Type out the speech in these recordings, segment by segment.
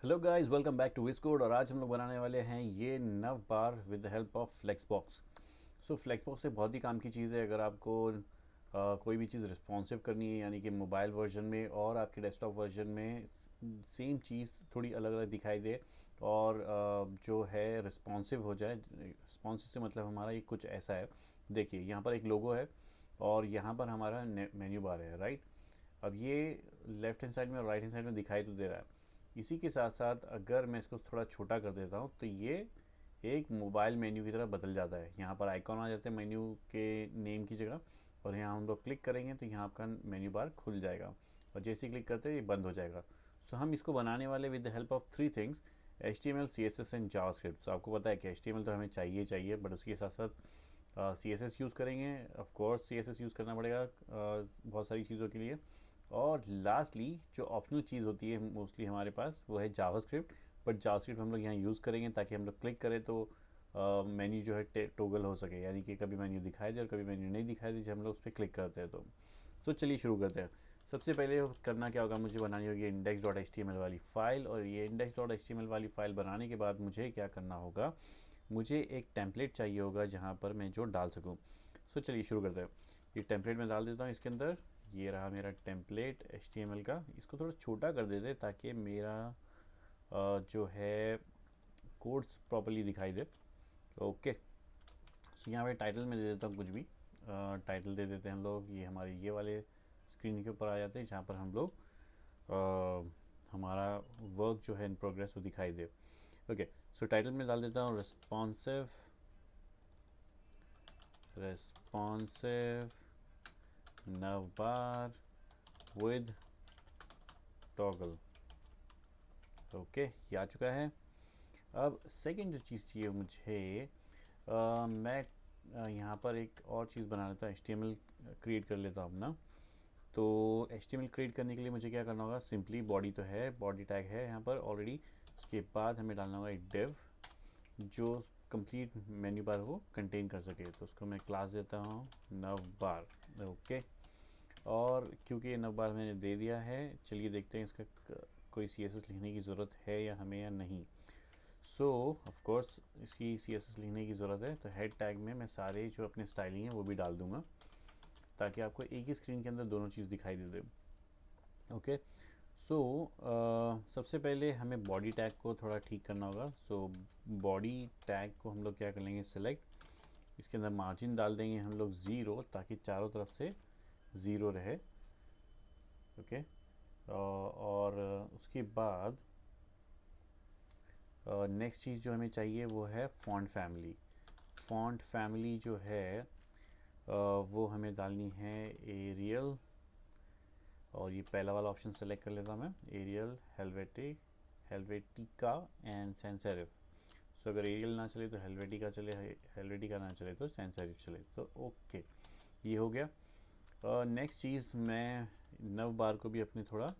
Hello guys, welcome back to VS code. और आज हम लोग बनाने वाले हैं ये navbar with the help of flexbox. So flexbox एक बहुत ही काम की चीज़ है। अगर आपको कोई भी चीज़ रिस्पॉन्सिव करनी है, यानी कि मोबाइल वर्जन में और आपके डेस्कटॉप वर्जन में सेम चीज़ थोड़ी अलग अलग दिखाई दे और जो है रिस्पॉन्सिव हो जाए। रिस्पॉन्सिव से मतलब हमारा ये कुछ ऐसा है। देखिए, यहाँ पर एक लोगो है और यहाँ पर हमारा मेन्यू बार है, राइट। अब ये लेफ्ट हैंड साइड में और राइट हैंड साइड में दिखाई तो दे रहा है। इसी के साथ साथ अगर मैं इसको थोड़ा छोटा कर देता हूँ तो ये एक मोबाइल मेन्यू की तरह बदल जाता है। यहाँ पर आइकॉन आ जाते हैं मेन्यू के नेम की जगह, और यहाँ हम लोग क्लिक करेंगे तो यहाँ आपका मेन्यू बार खुल जाएगा और जैसे ही क्लिक करते हैं ये बंद हो जाएगा। सो हम इसको बनाने वाले with the help of three things: HTML, CSS and JavaScript. तो आपको पता है कि HTML तो हमें चाहिए चाहिए, बट उसके साथ साथ CSS यूज़ करेंगे। ऑफ कोर्स CSS यूज़ करना पड़ेगा बहुत सारी चीज़ों के लिए। और लास्टली जो ऑप्शनल चीज़ होती है मोस्टली हमारे पास, वो है जावास्क्रिप्ट। बट जावास्क्रिप्ट हम लोग यहाँ यूज़ करेंगे ताकि हम लोग क्लिक करें तो मेन्यू जो है टोगल हो सके, यानी कि कभी मेन्यू दिखाई दे और कभी मेन्यू नहीं दिखाई दे जब हम लोग उस पर क्लिक करते हैं। तो चलिए शुरू करते हैं। सबसे पहले करना क्या होगा, मुझे बनानी होगी index.html वाली फ़ाइल। और ये index.html वाली फ़ाइल बनाने के बाद मुझे क्या करना होगा, मुझे एक टेम्पलेट चाहिए होगा जहाँ पर मैं जो डाल सकूँ। सो चलिए शुरू करते हैं। ये टेम्पलेट मैं डाल देता हूँ इसके अंदर। ये रहा मेरा टेम्पलेट HTML का। इसको थोड़ा छोटा कर देते ताकि मेरा जो है कोड्स प्रॉपर्ली दिखाई दे। ओके, सो यहाँ पे टाइटल में दे देता हूँ कुछ भी। टाइटल दे देते हैं हम लोग, ये हमारे ये वाले स्क्रीन के ऊपर आ जाते हैं जहाँ पर हम लोग हमारा वर्क जो है इन प्रोग्रेस वो दिखाई दे। ओके, सो टाइटल में डाल देता हूँ रिस्पॉन्सिव नवबार विद टॉगल। ओके, ये आ चुका है। अब सेकंड जो चीज़ चाहिए मुझे, मैं यहाँ पर एक और चीज़ बना लेता हूँ। HTML क्रिएट कर लेता हूँ अपना। तो HTML क्रिएट करने के लिए मुझे क्या करना होगा, सिंपली बॉडी तो है, बॉडी टैग है यहाँ पर ऑलरेडी। उसके बाद हमें डालना होगा एक डिव जो कंप्लीट मेन्यू बार को कंटेन कर सके। तो उसको मैं क्लास देता हूँ नव बार। ओके, और क्योंकि ये नव बार मैंने दे दिया है, चलिए देखते हैं इसका कोई CSS लिखने की ज़रूरत है या हमें या नहीं। सो ऑफ कोर्स इसकी CSS लिखने की ज़रूरत है। तो हेड टैग में मैं सारे जो अपने स्टाइलिंग है वो भी डाल दूंगा ताकि आपको एक ही स्क्रीन के अंदर दोनों चीज़ दिखाई दे दे। ओके, सो सबसे पहले हमें बॉडी टैग को थोड़ा ठीक करना होगा। सो बॉडी टैग को हम लोग क्या कर लेंगे, सेलेक्ट। इसके अंदर मार्जिन डाल देंगे हम लोग 0 ताकि चारों तरफ से 0 रहे। ओके, और उसके बाद नेक्स्ट चीज़ जो हमें चाहिए वो है फ़ॉन्ट फैमिली। फ़ॉन्ट फैमिली जो है वो हमें डालनी है एरियल। और ये पहला वाला ऑप्शन सेलेक्ट कर लेता हूँ मैं, Arial, Helvetica and sans serif. So अगर एरियल ना चले तो हेलवेटिका चले, हेलवेटिका ना चले तो सैंस सेरिफ चले। तो ओके, ये हो गया। नेक्स्ट चीज़, मैं नव बार को भी अपने थोड़ा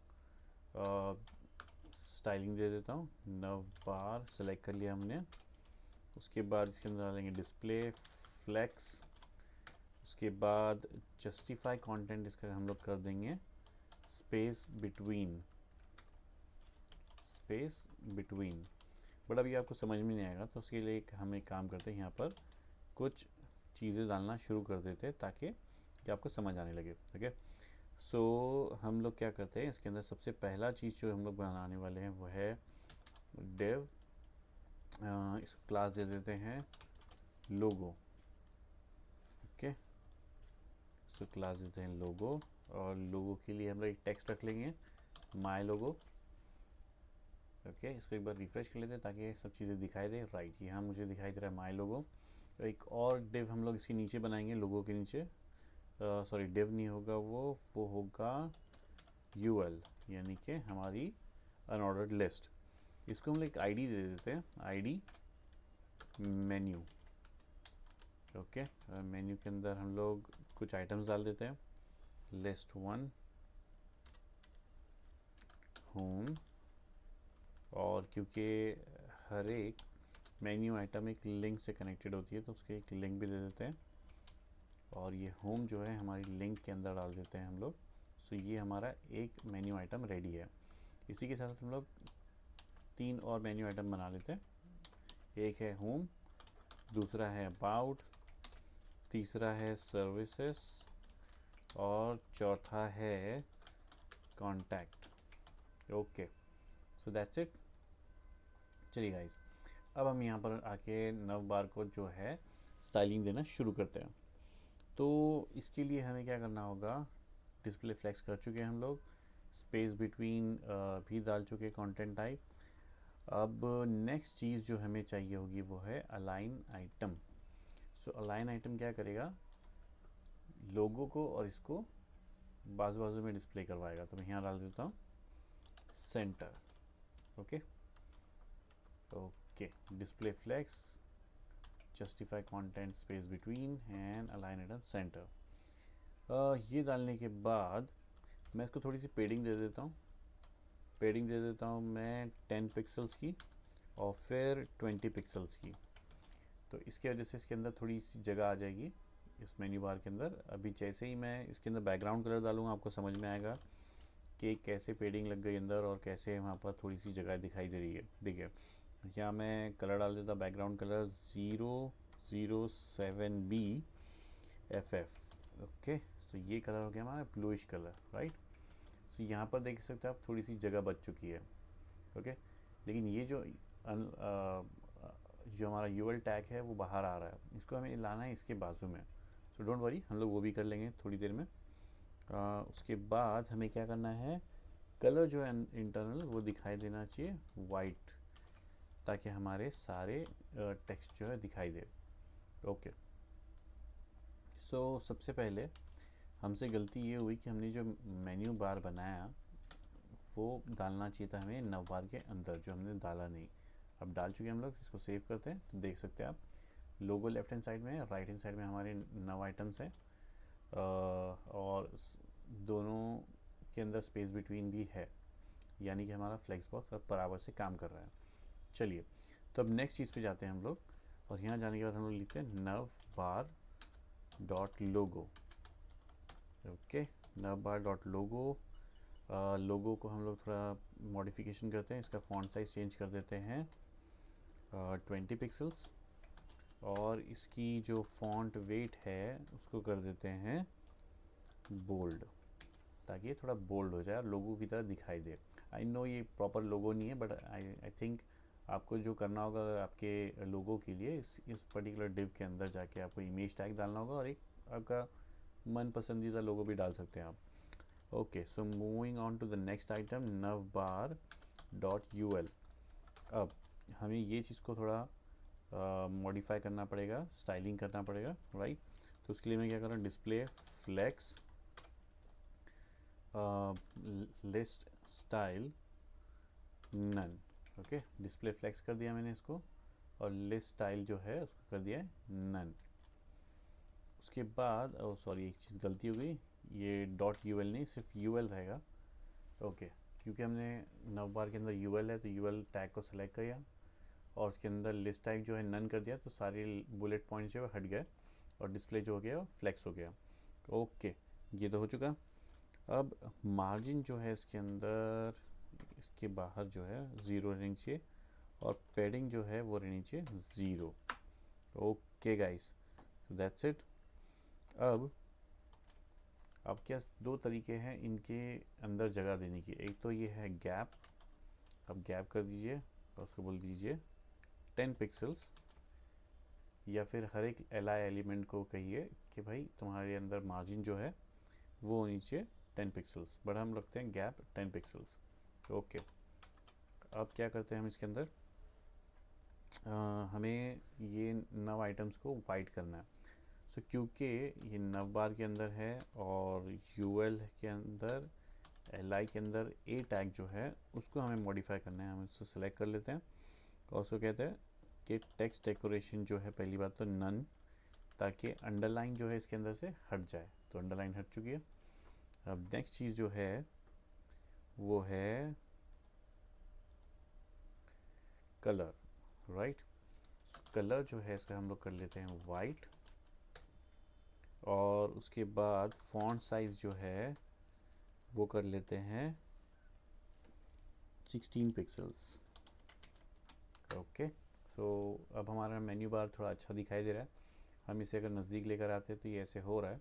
स्टाइलिंग दे देता हूँ। नव बार सेलेक्ट कर लिया हमने। उसके बाद इसके अंदर डालेंगे डिस्प्ले फ्लेक्स। उसके बाद जस्टिफाई कंटेंट इसका हम लोग कर देंगे space between, space between. But अभी आपको समझ में नहीं आएगा, तो उसके लिए हम एक काम करते हैं, यहाँ पर कुछ चीज़ें डालना शुरू कर देते हैं ताकि कि आपको समझ आने लगे। ओके, सो हम लोग क्या करते हैं, इसके अंदर सबसे पहला चीज़ जो हम लोग बनाने वाले हैं वो है डिव। इसको क्लास दे देते हैं लोगो। ओके, सो क्लास देते हैं लोगो। और लोगो के लिए हम लोग एक टेक्स्ट रख लेंगे, माई लोगो। ओके, इसको एक बार रिफ्रेश कर लेते हैं ताकि सब चीज़ें दिखाई दे। राइट, यहाँ मुझे दिखाई दे रहा है माई लोगो। एक और डिव हम लोग इसके नीचे बनाएंगे, लोगो के नीचे। सॉरी, डिव नहीं होगा वो होगा UL, यानी कि हमारी अनऑर्डर्ड लिस्ट। इसको हम लोग एक ID दे देते हैं, ID मेन्यू। ओके, मेन्यू के अंदर हम लोग कुछ आइटम्स डाल देते हैं, लिस्ट 1, होम। और क्योंकि हर एक मेन्यू आइटम एक लिंक से कनेक्टेड होती है तो उसके एक लिंक भी दे देते हैं। और ये होम जो है हमारी लिंक के अंदर डाल देते हैं हम लोग। सो ये हमारा एक मेन्यू आइटम रेडी है। इसी के साथ हम लोग 3 और मेन्यू आइटम बना लेते हैं। एक है होम, दूसरा है अबाउट, तीसरा है सर्विसेज और चौथा है contact. Okay, so that's it. चलिए गाइस, अब हम यहाँ पर आके नव बार को जो है स्टाइलिंग देना शुरू करते हैं। तो इसके लिए हमें क्या करना होगा, डिस्प्ले फ्लेक्स कर चुके हैं हम लोग, स्पेस बिटवीन भी डाल चुके, कंटेंट टाइप। अब नेक्स्ट चीज़ जो हमें चाहिए होगी वो है अलाइन आइटम। सो अलाइन आइटम क्या करेगा, लोगो को और इसको बाजू बाजू में डिस्प्ले करवाएगा। तो मैं यहाँ डाल देता हूँ center. Okay okay, display flex, justify content space between end align item center. ये डालने के बाद मैं इसको थोड़ी सी पेडिंग दे देता हूँ। पेडिंग दे देता हूँ मैं 10 पिक्सल्स की और फिर 20 पिक्सल्स की। तो इसके वजह से इसके अंदर थोड़ी सी जगह आ जाएगी इस मेन्यू बार के अंदर। अभी जैसे ही मैं इसके अंदर बैकग्राउंड कलर डालूँगा आपको समझ में आएगा कि कैसे पेडिंग लग गई अंदर और कैसे वहाँ पर थोड़ी सी जगह दिखाई दे रही है। ठीक है, यहाँ मैं कलर डाल देता, बैकग्राउंड कलर 007BFF। ओके, तो ये कलर हो गया हमारा ब्लूइश कलर, राइट। तो यहाँ पर देख सकते हैं आप थोड़ी सी जगह बच चुकी है। ओके, लेकिन ये जो हमारा यूएल टैग है वो बाहर आ रहा है, इसको हमें लाना है इसके बाजू में। सो डोंट वरी, हम लोग वो भी कर लेंगे थोड़ी देर में। उसके बाद हमें क्या करना है, कलर जो है इंटरनल वो दिखाई देना चाहिए वाइट, ताकि हमारे सारे टेक्स्ट जो है दिखाई दे। ओके, सो सबसे पहले हमसे गलती ये हुई कि हमने जो मेन्यू बार बनाया वो डालना चाहिए था हमें नव बार के अंदर, जो हमने डाला नहीं। अब डाल चुके हम लोग, इसको सेव करते हैं। तो देख सकते हैं आप लोगो लेफ्ट हैंड साइड में है, राइट हैंड साइड में हमारे नव आइटम्स हैं और दोनों के अंदर स्पेस बिटवीन भी है, यानी कि हमारा फ्लेक्स बॉक्स अब बराबर से काम कर रहा है। चलिए, तो अब नेक्स्ट चीज़ पे जाते हैं हम लोग, और यहाँ जाने के बाद हम लोग लिखते हैं नव बार डॉट लोगो। ओके, नव बार डॉट लोगो। लोगो को हम लोग थोड़ा मॉडिफिकेशन करते हैं, इसका फॉन्ट साइज चेंज कर देते हैं 20 पिक्सल्स, और इसकी जो फॉन्ट वेट है उसको कर देते हैं बोल्ड, ताकि ये थोड़ा बोल्ड हो जाए और लोगो की तरह दिखाई दे। आई नो ये प्रॉपर लोगो नहीं है, बट आई थिंक आपको जो करना होगा आपके लोगो के लिए, इस पर्टिकुलर डिव के अंदर जाके आपको इमेज टैग डालना होगा और एक आपका मन पसंदीदा लोगो भी डाल सकते हैं आप। Okay, so moving on to the next item, nav bar dot UL. अब हमें ये चीज़ को थोड़ा मॉडिफाई करना पड़ेगा, स्टाइलिंग करना पड़ेगा, राइट। तो उसके लिए मैं क्या कर रहा हूँ, display flex list style none. Okay, display flex कर दिया मैंने इसको, और लिस्ट स्टाइल जो है उसको कर दिया है नन। उसके बाद सॉरी, एक चीज़ गलती हो गई, ये डॉट यूएल नहीं, सिर्फ यूएल रहेगा। ओके, क्योंकि हमने नव बार के अंदर यूएल है तो यूएल टैग को सिलेक्ट किया और उसके अंदर लिस्ट टाइप जो है नन कर दिया, तो सारे बुलेट पॉइंट्स जो है हट गए और डिस्प्ले जो हो गया फ्लेक्स हो गया। ओके, ये तो हो चुका। अब मार्जिन जो है इसके अंदर, इसके बाहर जो है 0 रहनी चाहिए, और पैडिंग जो है वो रहनी चाहिए 0। Okay guys, that's it. अब क्या दो तरीके हैं इनके अंदर जगह देने की। एक तो ये है गैप, अब गैप कर दीजिए और उसको बोल दीजिए 10 पिक्सल्स, या फिर हर एक एलआई एलिमेंट को कहिए कि भाई तुम्हारे अंदर मार्जिन जो है वो नीचे 10 पिक्सल्स, बट हम रखते हैं गैप 10 पिक्सल्स। ओके, अब क्या करते हैं हम इसके अंदर, हमें ये नव आइटम्स को वाइट करना है। सो क्योंकि ये नव बार के अंदर है और यूएल के अंदर, एलआई के अंदर ए टैग जो है उसको हमें मॉडिफाई करना है। हम इसको सेलेक्ट कर लेते हैं और उसको कहते हैं कि टेक्स्ट डेकोरेशन जो है, पहली बात तो नन, ताकि अंडरलाइन जो है इसके अंदर से हट जाए। तो अंडरलाइन हट चुकी है। अब नेक्स्ट चीज़ जो है वो है कलर, राइट। कलर जो है इसका हम लोग कर लेते हैं वाइट, और उसके बाद फॉन्ट साइज़ जो है वो कर लेते हैं 16 पिक्सल्स। ओके, सो अब हमारा मेन्यू बार थोड़ा अच्छा दिखाई दे रहा है। हम इसे अगर नज़दीक लेकर आते हैं तो ये ऐसे हो रहा है।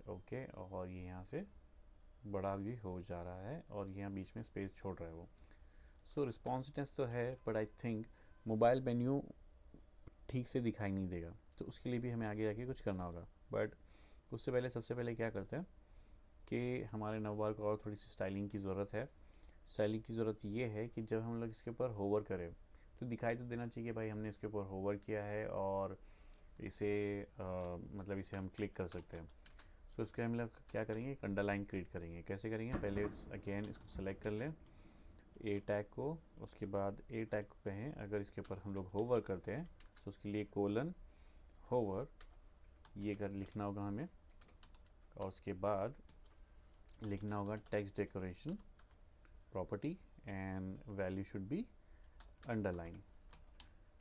ओके, और ये यहाँ से बड़ा भी हो जा रहा है और यहाँ बीच में स्पेस छोड़ रहा है वो। सो रिस्पॉन्सिवनेस तो है, but I think mobile menu ठीक से दिखाई नहीं देगा, तो उसके लिए भी हमें आगे जाके कुछ करना होगा। बट उससे पहले सबसे पहले क्या करते हैं कि हमारे नवबार को और थोड़ी सी स्टाइलिंग की ज़रूरत है। स्टाइलिंग की ज़रूरत ये है कि जब हम लोग इसके ऊपर होवर करें तो दिखाई तो देना चाहिए कि भाई हमने इसके ऊपर होवर किया है और इसे मतलब इसे हम क्लिक कर सकते हैं। सो इसके हम लोग क्या करेंगे, एक अंडरलाइन क्रिएट करेंगे। कैसे करेंगे, पहले अगेन इसको सेलेक्ट कर लें, ए टैग को, उसके बाद ए टैग को कहें अगर इसके ऊपर हम लोग होवर करते हैं तो उसके लिए कोलन होवर ये कर लिखना होगा हमें, और उसके बाद लिखना होगा text decoration property and value should be underline.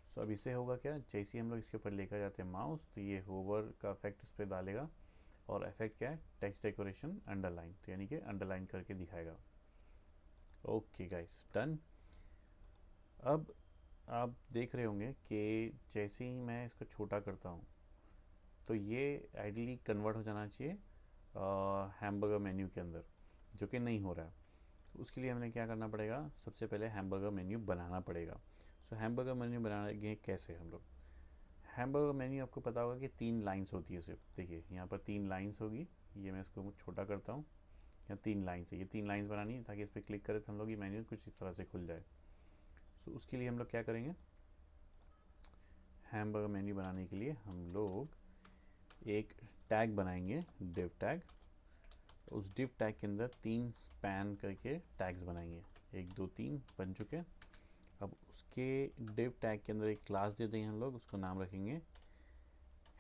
So अब इससे होगा क्या, जैसे ही हम लोग इसके ऊपर लेकर जाते हैं माउस तो ये होवर का इफेक्ट इस पर डालेगा, और इफेक्ट क्या है, टेक्स्ट डेकोरेशन अंडरलाइन, तो यानी कि अंडरलाइन करके दिखाएगा। Okay guys, done. अब आप देख रहे होंगे कि जैसे ही मैं इसको छोटा करता हूँ तो ये आइडियली कन्वर्ट हो जाना चाहिए हैमबर्गर मेन्यू के अंदर, जो कि नहीं हो रहा है। तो उसके लिए हमें क्या करना पड़ेगा, सबसे पहले हैमबर्गर मेन्यू बनाना पड़ेगा। सो हैमबर्गर मेन्यू बनाएंगे कैसे हम लोग, हैमबर्गर मेन्यू आपको पता होगा कि 3 लाइंस होती है सिर्फ। देखिए यहाँ पर 3 लाइंस होगी, ये मैं इसको छोटा करता हूँ, यहाँ 3 लाइंस है, ये 3 लाइंस बनानी है ताकि इस पर क्लिक करें तो हम लोग ये मेन्यू कुछ इस तरह से खुल जाए। सो उसके लिए हम लोग क्या करेंगे, हैमबर्गर मेन्यू बनाने के लिए हम लोग एक टैग बनाएंगे, डिव टैग। उस डिव टैग के अंदर 3 स्पैन करके टैग्स बनाएंगे, 1 2 3 बन चुके। अब उसके डिव टैग के अंदर एक क्लास दे देंगे हम लोग, उसको नाम रखेंगे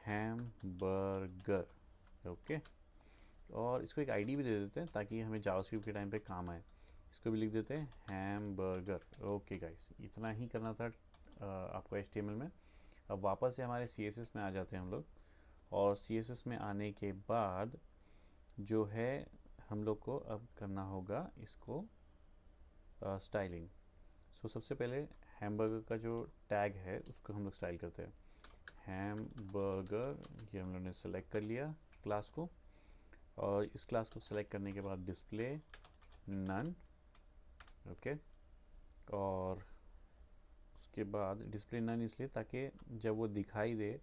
हैमबर्गर। ओके, और इसको एक आईडी भी दे देते हैं ताकि हमें जावास्क्रिप्ट के टाइम पे काम आए। इसको भी लिख देते हैं हैमबर्गर। ओके गाइस, इतना ही करना था आपको HTML में। अब वापस से हमारे CSS में आ जाते हैं हम लोग, और CSS में आने के बाद जो है हम लोग को अब करना होगा इसको स्टाइलिंग। सो सबसे पहले हैमबर्गर का जो टैग है उसको हम लोग स्टाइल करते हैं, हैमबर्गर, ये हम लोग ने सेलेक्ट कर लिया क्लास को, और इस क्लास को सेलेक्ट करने के बाद डिस्प्ले नन। ओके, और उसके बाद डिस्प्ले नन इसलिए ताकि जब वो दिखाई दे,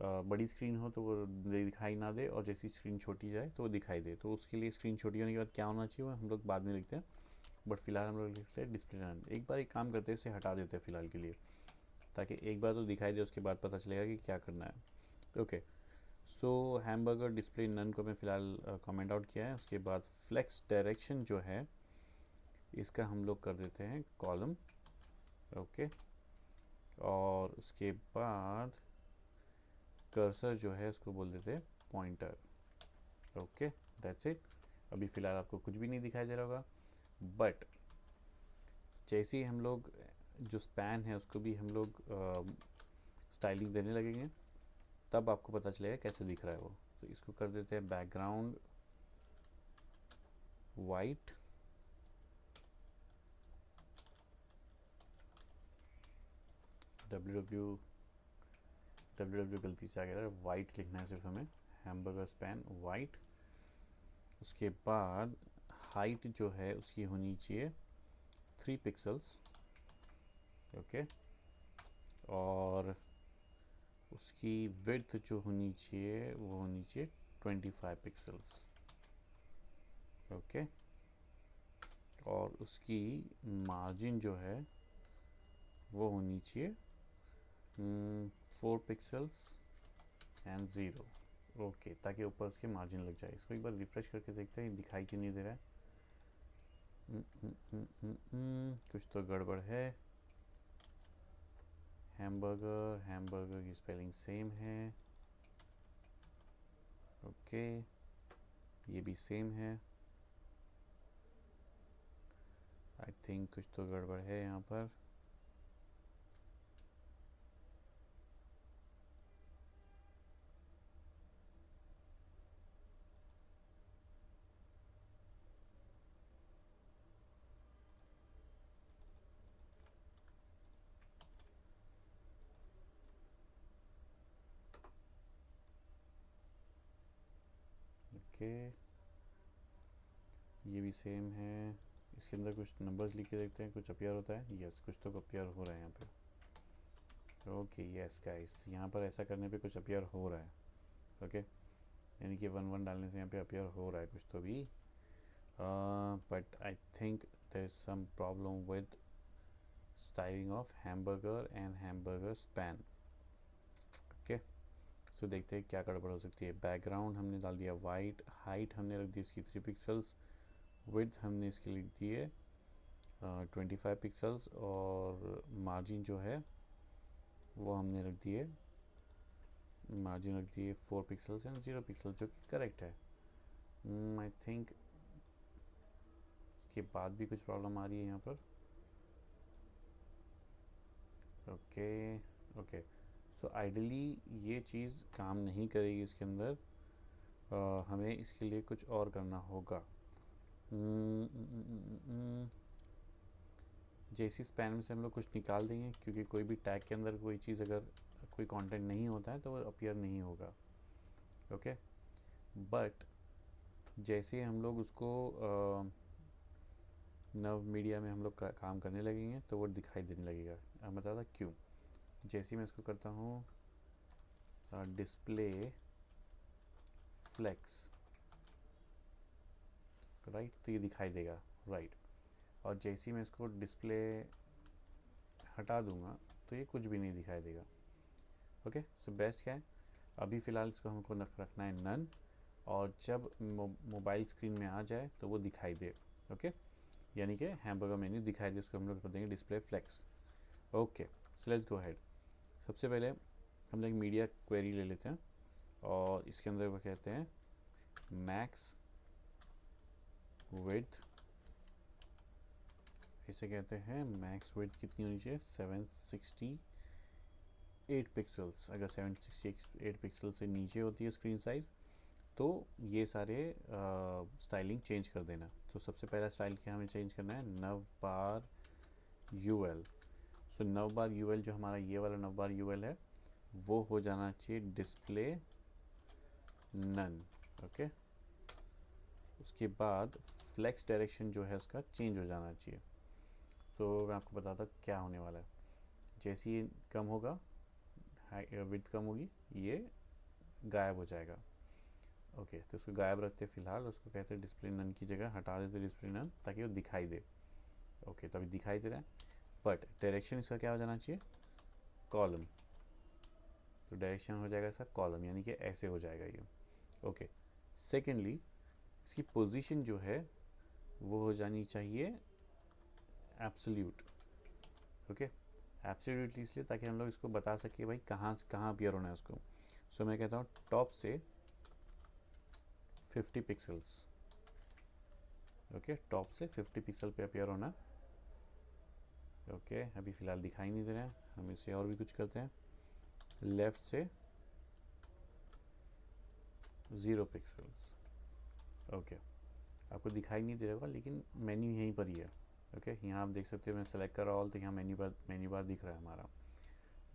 बड़ी स्क्रीन हो तो वो दिखाई ना दे, और जैसी स्क्रीन छोटी जाए तो वो दिखाई दे। तो उसके लिए स्क्रीन छोटी होने के बाद क्या होना चाहिए वो हम लोग बाद में लिखते हैं, बट फिलहाल हम लोग लिखते हैं डिस्प्ले नन। एक बार एक काम करते हैं, इसे हटा देते हैं फ़िलहाल के लिए, ताकि एक बार तो दिखाई दे, उसके बाद पता चलेगा कि क्या करना है। ओके, सो हैमबर्गर डिस्प्ले नन को मैं फ़िलहाल कमेंट आउट किया है। उसके बाद फ्लेक्स डायरेक्शन जो है इसका हम लोग कर देते हैं कॉलम। ओके, और उसके बाद कर्सर जो है उसको बोल देते हैं पॉइंटर। Okay, that's it. अभी फ़िलहाल आपको कुछ भी नहीं दिखाई दे रहा होगा, बट जैसे ही हम लोग जो स्पैन है उसको भी हम लोग स्टाइलिंग देने लगेंगे, तब आपको पता चलेगा कैसे दिख रहा है वो। तो इसको कर देते हैं बैकग्राउंड वाइट, डब्ल्यू गलती से आ गया था, वाइट लिखना है सिर्फ हमें, हैमबर्गर स्पैन वाइट। उसके बाद हाइट जो है उसकी होनी चाहिए 3 पिक्सल्स। ओके, और उसकी विड्थ जो होनी चाहिए वो होनी चाहिए 25 पिक्सल्स। ओके, और उसकी मार्जिन जो है वो होनी चाहिए 4 पिक्सल्स एंड 0। ओके, ताकि ऊपर उसके मार्जिन लग जाए। इसको एक बार रिफ्रेश करके देखते हैं दिखाई क्यों नहीं दे रहा है। कुछ तो गड़बड़ है। हैमबर्गर की स्पेलिंग सेम है। ओके, ये भी सेम है। आई थिंक कुछ तो गड़बड़ है यहाँ पर। ओके, ये भी सेम है। इसके अंदर कुछ नंबर्स लिख के देखते हैं, कुछ अपीयर होता है। यस, कुछ तो अपीयर हो रहा है यहाँ पे। ओके यस गाइस, यहाँ पर ऐसा करने पे कुछ अपीयर हो रहा है। ओके, यानी कि 1 1 डालने से यहाँ पे अपीयर हो रहा है कुछ तो भी। But I think there is some problem with styling of hamburger and hamburger span. Okay, so देखते हैं क्या गड़बड़ हो सकती है। बैकग्राउंड हमने डाल दिया वाइट, हाइट हमने रख दी इसकी 3 पिक्सल्स, विड्थ हमने इसकी लिख दी है 25 पिक्सल्स, और मार्जिन जो है वो हमने रख दिए, मार्जिन रख दिए 4 पिक्सल्स एंड 0 पिक्सल, जो कि करेक्ट है। आई थिंक उसके बाद भी कुछ प्रॉब्लम आ रही है यहाँ पर। ओके ओके, सो आइडली ये चीज़ काम नहीं करेगी इसके अंदर। हमें इसके लिए कुछ और करना होगा। जैसी स्पैन में से हम लोग कुछ निकाल देंगे, क्योंकि कोई भी टैग के अंदर कोई चीज़ अगर कोई कंटेंट नहीं होता है तो वो अपीयर नहीं होगा। ओके, बट जैसे ही हम लोग उसको नव मीडिया में हम लोग काम करने लगेंगे तो वो दिखाई देने लगेगा। अब बता था क्यों। जैसे मैं इसको करता हूँ डिस्प्ले फ्लेक्स, राइट, तो ये दिखाई देगा, राइट। और जैसे ही मैं इसको डिस्प्ले हटा दूंगा तो ये कुछ भी नहीं दिखाई देगा। ओके, सो बेस्ट क्या है, अभी फ़िलहाल इसको हमको रखना है नन, और जब मोबाइल स्क्रीन में आ जाए तो वो दिखाई दे। ओके, यानी कि हैमबर्गर मेन्यू दिखाई दे, उसको हम लोग कर देंगे display flex. Okay, so let's go ahead. सबसे पहले हम लोग मीडिया क्वेरी ले लेते हैं, और इसके अंदर वो कहते हैं मैक्स विड्थ, इसे कहते हैं मैक्स विड्थ कितनी होनी चाहिए, 768 पिक्सल्स। अगर 768 पिक्सल से नीचे होती है स्क्रीन साइज़ तो ये सारे स्टाइलिंग चेंज कर देना। तो सबसे पहला स्टाइल क्या हमें चेंज करना है, नव बार यूएल। सो नव बार यूएल जो हमारा ये वाला नव बार यूएल है वो हो जाना चाहिए डिस्प्ले नन। ओके, उसके बाद फ्लेक्स डायरेक्शन जो है उसका चेंज हो जाना चाहिए। तो मैं आपको बताता हूँ क्या होने वाला है। जैसे ही कम होगा, विड्थ कम होगी, ये गायब हो जाएगा। ओके, तो उसको गायब रखते फ़िलहाल, उसको कहते हैं डिस्प्ले नन की जगह हटा देते डिस्प्ले नन, ताकि वो दिखाई दे। ओके, तो अभी दिखाई दे रहा है, बट डायरेक्शन इसका क्या हो जाना चाहिए, कॉलम। तो डायरेक्शन हो जाएगा इसका कॉलम, यानी कि ऐसे हो जाएगा ये। ओके, सेकेंडली इसकी पोजीशन जो है वो हो जानी चाहिए एब्सोल्यूट। ओके, एब्सोल्यूटली इसलिए ताकि हम लोग इसको बता सके भाई कहाँ से कहाँ अपीयर होना है उसको। सो मैं कहता हूँ टॉप से 50 पिक्सल्स। ओके, टॉप से 50 पिक्सल पे अपीयर होना। ओके, अभी फ़िलहाल दिखाई नहीं दे रहा है, हम इसे और भी कुछ करते हैं। लेफ़्ट से 0 पिक्सल्स। ओके, आपको दिखाई नहीं दे रहा होगा लेकिन मेन्यू यहीं पर ही है। ओके, यहाँ आप देख सकते हो मैं सेलेक्ट कर रहा हूँ तो यहाँ मेन्यू बार दिख रहा है हमारा,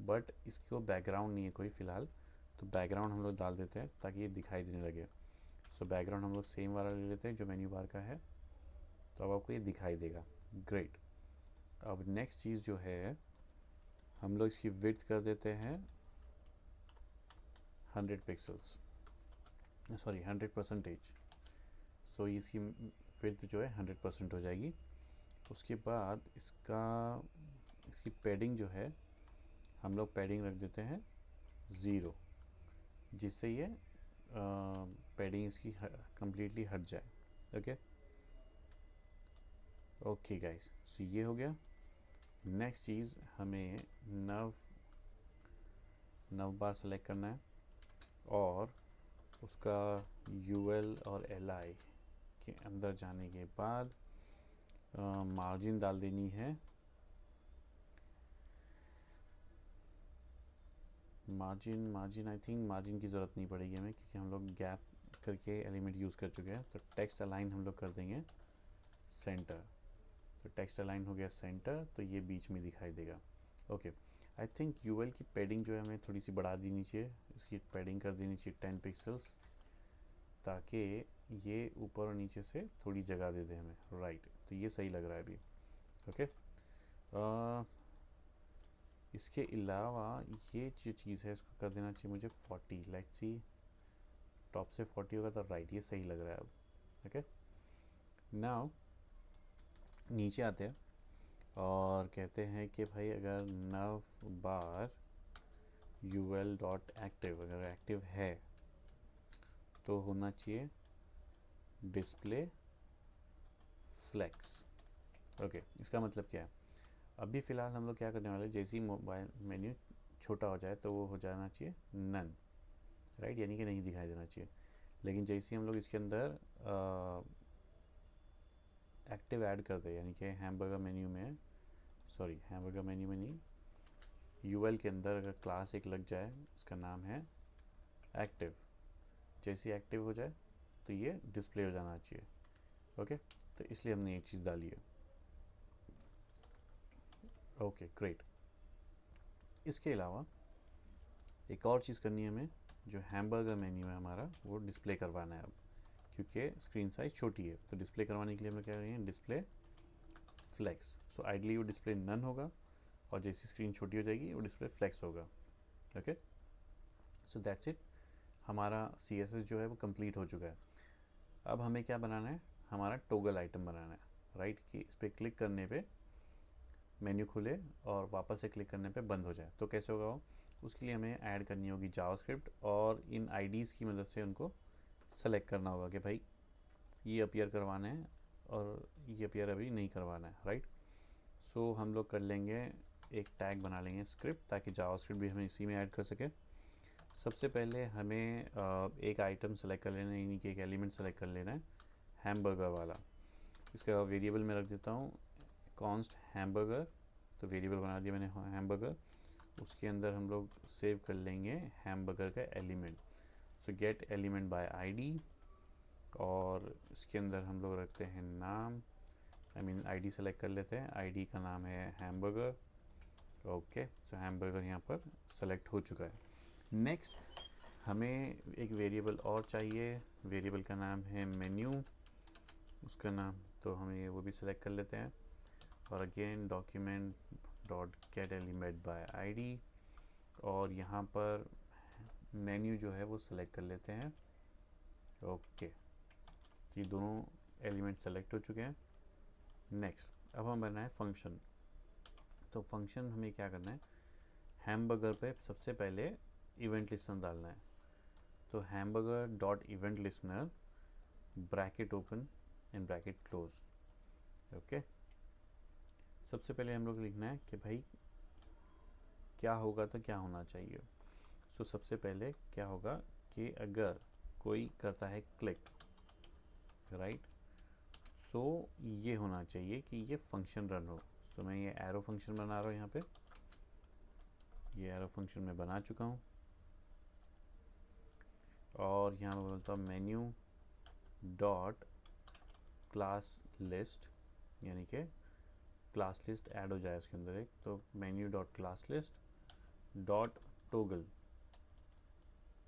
बट इसको बैकग्राउंड नहीं है कोई फ़िलहाल, तो बैकग्राउंड हम लोग डाल देते हैं ताकि ये दिखाई देने लगे। सो बैकग्राउंड हम लोग सेम वाला ले लेते हैं जो मेन्यू बार का है, तो अब आपको ये दिखाई देगा। ग्रेट। अब नेक्स्ट चीज़ जो है, हम लोग इसकी विड्थ कर देते हैं 100 पिक्सल्स, सॉरी 100%। सो इसकी विड्थ जो है 100% हो जाएगी। उसके बाद इसकी पैडिंग जो है हम लोग पैडिंग रख देते हैं 0, जिससे ये पैडिंग इसकी कम्प्लीटली हट जाए। ओके ओके गाइस, सो ये हो गया। नेक्स्ट चीज़, हमें नव बार सेलेक्ट करना है, और उसका यूएल और एलआई के अंदर जाने के बाद मार्जिन डाल देनी है, मार्जिन आई थिंक मार्जिन की ज़रूरत नहीं पड़ेगी हमें, क्योंकि हम लोग गैप करके एलिमेंट यूज़ कर चुके हैं। तो टेक्स्ट अलाइन हम लोग कर देंगे सेंटर। तो टेक्स्ट अलाइन हो गया सेंटर, तो ये बीच में दिखाई देगा। ओके, आई थिंक यूएल की पैडिंग जो है हमें थोड़ी सी बढ़ा देनी चाहिए, इसकी पैडिंग कर देनी चाहिए 10 पिक्सल्स। ताकि ये ऊपर और नीचे से थोड़ी जगह दे दे हमें, राइट। तो ये सही लग रहा है अभी, ओके। इसके अलावा ये जो चीज़ है इसको कर देना चाहिए मुझे 40, लेट्स सी टॉप से 40 होगा तो राइट, ये सही लग रहा है अब, ओके। नाउ नीचे आते हैं और कहते हैं कि भाई अगर नव बार यूएल डॉट एक्टिव अगर एक्टिव है तो होना चाहिए डिस्प्ले फ्लेक्स, ओके। इसका मतलब क्या है, अभी फ़िलहाल हम लोग क्या करने वाले हैं, जैसे ही मोबाइल मेन्यू छोटा हो जाए तो वो हो जाना चाहिए नन, राइट, यानी कि नहीं दिखाई देना चाहिए। लेकिन जैसे ही हम लोग इसके अंदर एक्टिव ऐड कर दे, यानी कि हैमबर्गर मेन्यू में, सॉरी हैमबर्गर मेन्यू में नहीं, यूएल के अंदर अगर क्लास एक लग जाए, इसका नाम है एक्टिव, जैसे ही एक्टिव हो जाए तो ये डिस्प्ले हो जाना चाहिए, ओके। तो इसलिए हमने ये चीज़ डाली है, ओके ग्रेट। इसके अलावा एक और चीज़ करनी है हमें, जो हैमबर्गर मेन्यू है हमारा वो डिस्प्ले करवाना है अब, क्योंकि स्क्रीन साइज़ छोटी है। तो डिस्प्ले करवाने के लिए हम क्या करेंगे, डिस्प्ले फ्लेक्स। सो आइडली वो डिस्प्ले नन होगा और जैसी स्क्रीन छोटी हो जाएगी वो डिस्प्ले फ्लेक्स होगा, ओके। सो दैट्स इट, हमारा CSS जो है वो कंप्लीट हो चुका है। अब हमें क्या बनाना है, हमारा टोगल आइटम बनाना है, राइट, कि इस पर क्लिक करने पे मेन्यू खुले और वापस से क्लिक करने पे बंद हो जाए। तो कैसे होगा वो, उसके लिए हमें ऐड करनी होगी जावास्क्रिप्ट और इन आईडीज़ की मदद से उनको सेलेक्ट करना होगा कि भाई ये अपीयर करवाना है और ये अपीयर अभी नहीं करवाना है, राइट। सो हम लोग कर लेंगे, एक टैग बना लेंगे स्क्रिप्ट, ताकि जावास्क्रिप्ट भी हमें इसी में ऐड कर सके। सबसे पहले हमें एक आइटम सेलेक्ट कर लेना है, यानी कि एक एलिमेंट सेलेक्ट कर लेना है हैमबर्गर वाला। इसका वेरिएबल में रख देता हूँ कॉन्स्ट हैमबर्गर, तो वेरिएबल बना दिया मैंने हैमबर्गर। उसके अंदर हम लोग सेव कर लेंगे हैमबर्गर का element, so gate element by ID, और इसके अंदर हम लोग रखते हैं नाम, आईडी सेलेक्ट कर लेते हैं, आईडी का नाम है हैमबर्गर, ओके। सो हैमबर्गर यहाँ पर सेलेक्ट हो चुका है। नेक्स्ट हमें एक वेरिएबल और चाहिए, वेरिएबल का नाम है मेन्यू, उसका नाम तो हमें वो भी सिलेक्ट कर लेते हैं, और again document dot gate element by ID, और यहाँ पर मेन्यू जो है वो सिलेक्ट कर लेते हैं, ओके। ये दोनों एलिमेंट सेलेक्ट हो चुके हैं। नेक्स्ट अब हम बनाना है फंक्शन। तो फंक्शन हमें क्या करना है, हैमबर्गर पे सबसे पहले इवेंट लिस्टनर डालना है। तो hamburger dot event listener bracket open and bracket close, okay. सबसे पहले हम लोग लिखना है कि भाई क्या होगा तो क्या होना चाहिए। सो सबसे पहले क्या होगा कि अगर कोई करता है क्लिक, राइट, तो ये होना चाहिए कि ये फंक्शन रन हो। सो मैं ये एरो फंक्शन बना रहा हूँ यहाँ पे, ये एरो फंक्शन मैं बना चुका हूँ, और यहाँ मैं बोलता हूँ मेन्यू डॉट क्लास लिस्ट, यानी कि क्लास लिस्ट ऐड हो जाए इसके अंदर एक, तो menu dot class list dot toggle,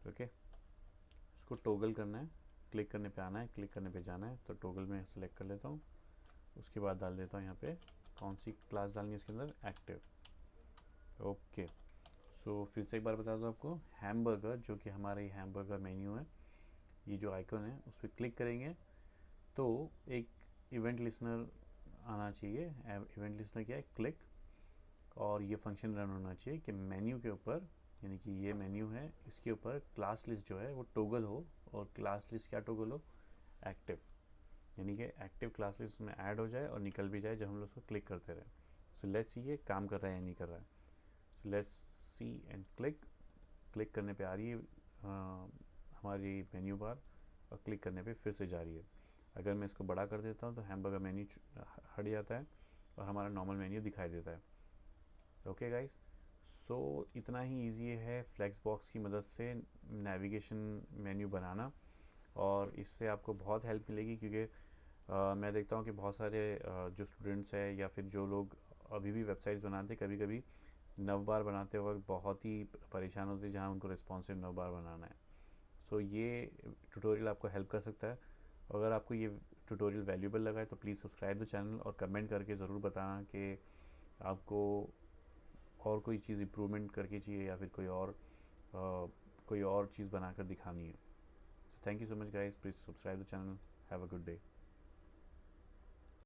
okay. इसको टोगल करना है, क्लिक करने पे आना है, क्लिक करने पे जाना है, तो टोगल में सेलेक्ट कर लेता हूँ। उसके बाद डाल देता हूँ यहाँ पे कौन सी क्लास डालनी है इसके अंदर, एक्टिव, ओके। सो फिर से एक बार बता दूँ आपको, हैमबर्गर जो कि हमारा ये हैमबर्गर मेन्यू है, ये जो आइकन है उस पर क्लिक करेंगे तो एक इवेंट लिस्टनर आना चाहिए। इवेंट लिस्टनर क्या है, क्लिक, और ये फंक्शन रन होना चाहिए कि मेन्यू के ऊपर, यानी कि ये मेन्यू है इसके ऊपर क्लास लिस्ट जो है वो टोगल हो, और क्लास लिस्ट क्या टोगल हो, एक्टिव, यानी कि एक्टिव क्लास लिस्ट में ऐड हो जाए और निकल भी जाए जब हम लोग उसको क्लिक करते रहे। सो लेट्स सी ये काम कर रहा है या नहीं कर रहा है। So let's see and click, click करने पे आ रही है हमारी मेन्यू बार, और क्लिक करने पे फिर से जा रही है। अगर मैं इसको बड़ा कर देता हूँ तो हैमबर्गर मेन्यू हट जाता है और हमारा नॉर्मल मेन्यू दिखाई देता है, ओके गाइस। सो इतना ही ईजी है फ्लेक्स बॉक्स की मदद से नेविगेशन मेन्यू बनाना, और इससे आपको बहुत हेल्प मिलेगी, क्योंकि मैं देखता हूँ कि बहुत सारे जो स्टूडेंट्स हैं या फिर जो लोग अभी भी वेबसाइट्स बनाते हैं, कभी कभी नव बार बनाते वक्त बहुत ही परेशान होते हैं जहाँ उनको रिस्पॉन्सिव नव बार बनाना है। सो ये ट्यूटोरियल आपको हेल्प कर सकता है। अगर आपको ये ट्यूटोरियल वैल्यूबल लगा है तो प्लीज़ सब्सक्राइब द चैनल और कमेंट करके ज़रूर बताना कि आपको और कोई चीज़ इम्प्रूवमेंट करके चाहिए या फिर कोई और चीज़ बनाकर दिखानी है। So thank you so much guys, please subscribe the channel, have a good day.